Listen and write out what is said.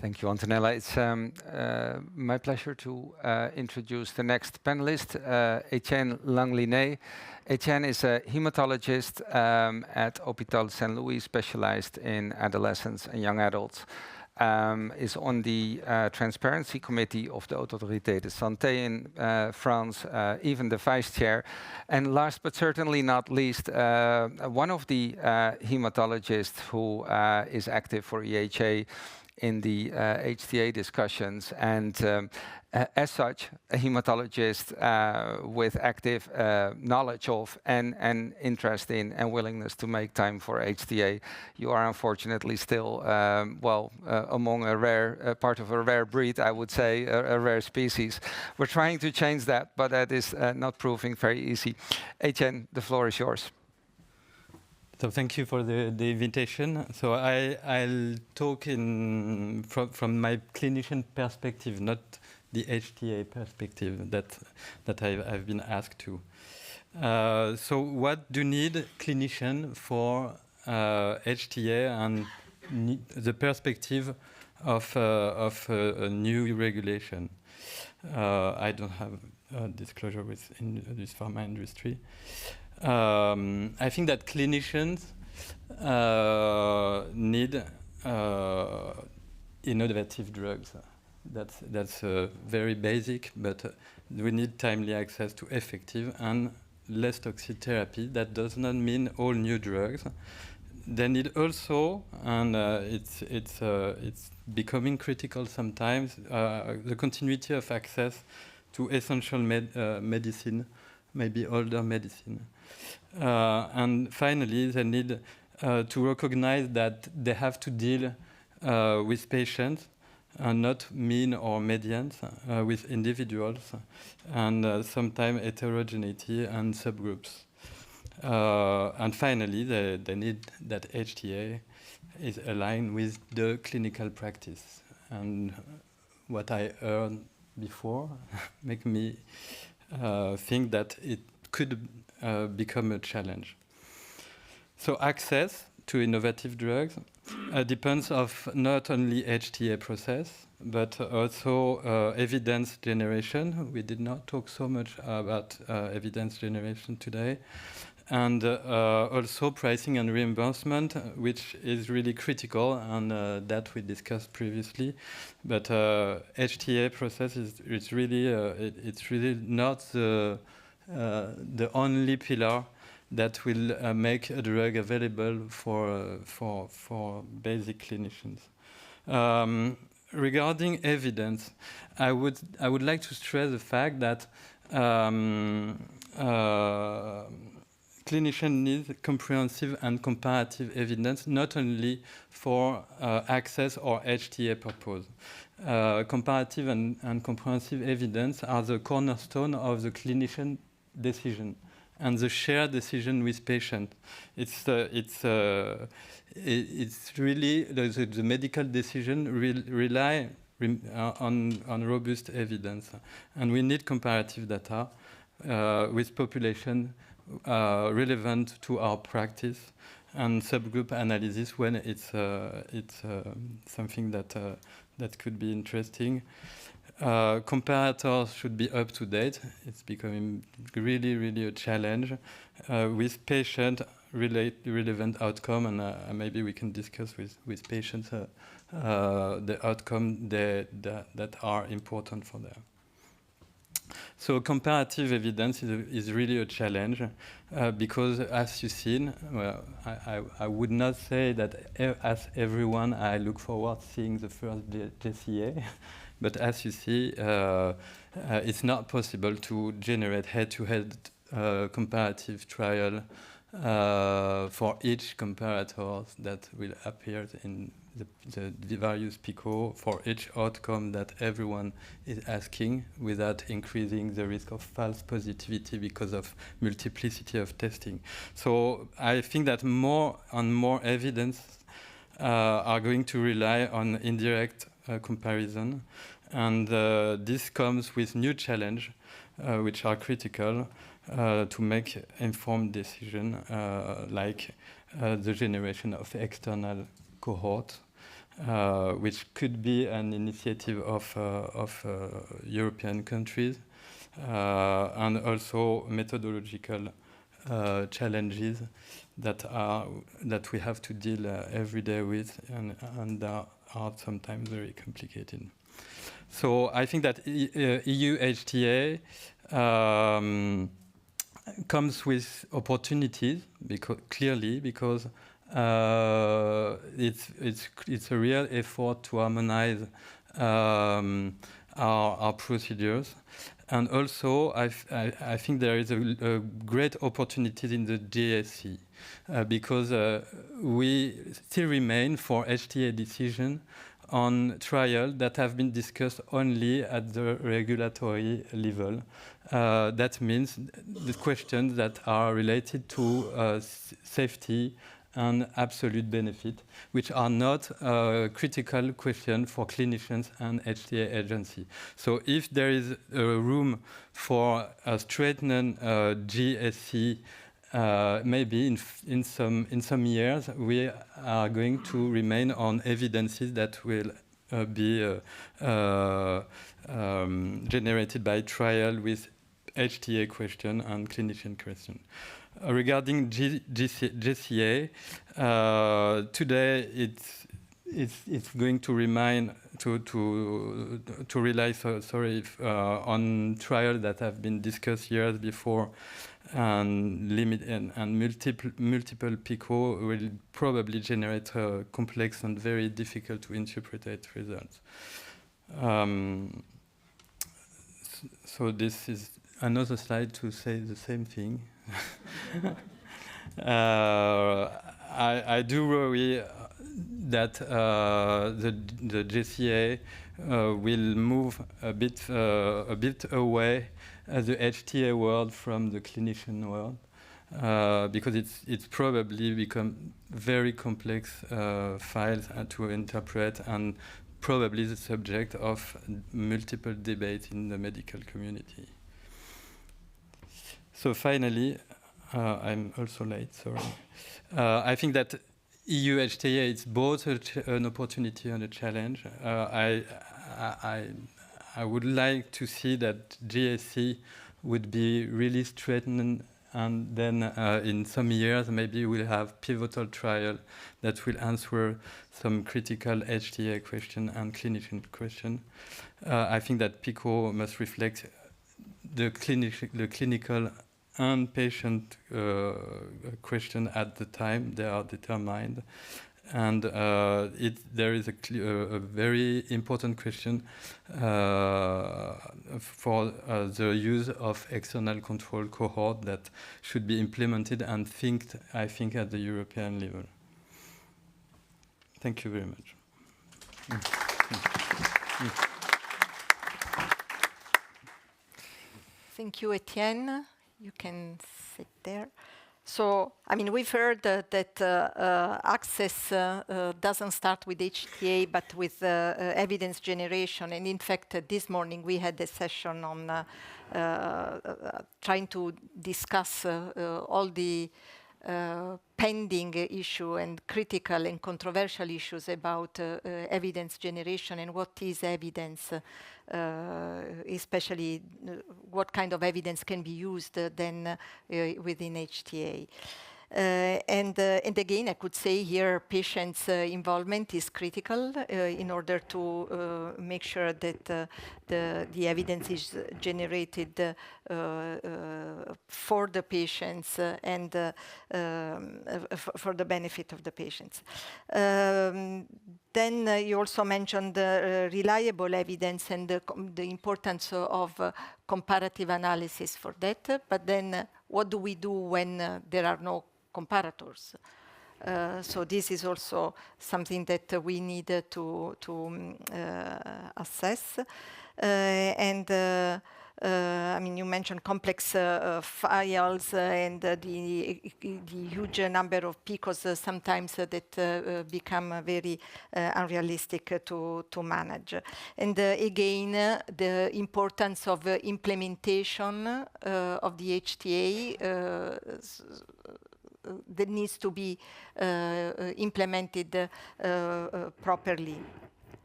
Thank you, Antonella. It's my pleasure to introduce the next panelist, Étienne Lengliné. Étienne is a hematologist at Hôpital Saint Louis, specialized in adolescents and young adults. Is on the Transparency Committee of the Autorité de Santé in France, even the vice chair. And last but certainly not least, one of the hematologists who is active for EHA in the HTA discussions, and as such, a hematologist with active knowledge of and interest in and willingness to make time for HTA. You are unfortunately still, among a rare part of a rare breed, I would say, a rare species. We're trying to change that, but that is not proving very easy. Étienne, the floor is yours. So thank you for the invitation. So I'll talk from my clinician perspective, not the HTA perspective that I've been asked to. So what do need clinician for HTA and the perspective of a new regulation? I don't have disclosure with this pharma industry. I think that clinicians need innovative drugs. That's very basic, but we need timely access to effective and less toxic therapy. That does not mean all new drugs. They need also, and it's becoming critical sometimes, the continuity of access to essential medicine, maybe older medicine. And finally, they need to recognize that they have to deal with patients, not mean or medians, with individuals, and sometimes heterogeneity and subgroups. And finally, they need that HTA is aligned with the clinical practice. And what I heard before make me think that it could become a challenge. So access to innovative drugs depends of not only HTA process, but also evidence generation. We did not talk so much about evidence generation today. And also pricing and reimbursement, which is really critical, and that we discussed previously. But HTA process is really it's really not the only pillar that will make a drug available for basic clinicians. Regarding evidence, I would like to stress the fact that clinicians need comprehensive and comparative evidence, not only for access or HTA purpose. Comparative and comprehensive evidence are the cornerstone of the clinician decision and the shared decision with patient. It's really the medical decision rely on robust evidence, and we need comparative data with population relevant to our practice and subgroup analysis when it's something that could be interesting. Comparators should be up to date. It's becoming really a challenge with patient relevant outcome, and maybe we can discuss with patients the outcome that are important for them. So comparative evidence is really a challenge because, as you've seen, well, I would not say that as everyone I look forward seeing the first JCA, but as you see, it's not possible to generate head-to-head comparative trial for each comparator that will appear in the various PICO for each outcome that everyone is asking without increasing the risk of false positivity because of multiplicity of testing. So I think that more and more evidence are going to rely on indirect comparison, and this comes with new challenge which are critical to make informed decision, like the generation of external cohort which could be an initiative of European countries, and also methodological challenges that we have to deal every day with, and are sometimes very complicated. So I think that EU HTA comes with opportunities, clearly, because it's a real effort to harmonize our procedures. And also, I think there is a great opportunity in the GSC, because we still remain for HTA decision on trials that have been discussed only at the regulatory level. That means the questions that are related to safety and absolute benefit, which are not critical questions for clinicians and HTA agency. So if there is room for a straightened GSC, maybe in some years we are going to remain on evidences that will be generated by trial with HTA question and clinician question. Regarding GCA, today it's going to remain to rely on trials that have been discussed years before, and multiple PICO will probably generate complex and very difficult to interpret results. So this is another slide to say the same thing. I do worry that the JCA will move a bit away the HTA world from the clinician world, because it's probably become very complex files to interpret, and probably the subject of multiple debates in the medical community. So finally, I'm also late, sorry. I think that EU HTA is both an opportunity and a challenge. I would like to see that GSC would be really straightened, and then in some years maybe we'll have pivotal trial that will answer some critical HTA question and clinician question. I think that PICO must reflect the clinical and patient question at the time they are determined. And there is a very important question for the use of external control cohort that should be implemented and I think at the European level. Thank you very much. Thank you, Étienne. You can sit there. So, I mean, we've heard that access doesn't start with HTA, but with evidence generation. And in fact, this morning we had a session on trying to discuss all the pending issue and critical and controversial issues about evidence generation and what is evidence, especially what kind of evidence can be used then within HTA. And again, I could say here patients' involvement is critical in order to make sure that the evidence is generated for the patients and for the benefit of the patients. Then you also mentioned reliable evidence and the importance of comparative analysis for that. But then what do we do when there are no comparators? So this is also something that we need to assess. I mean, you mentioned complex files and the huge number of PICOs sometimes that become very unrealistic to manage. And again, the importance of implementation of the HTA that needs to be implemented properly.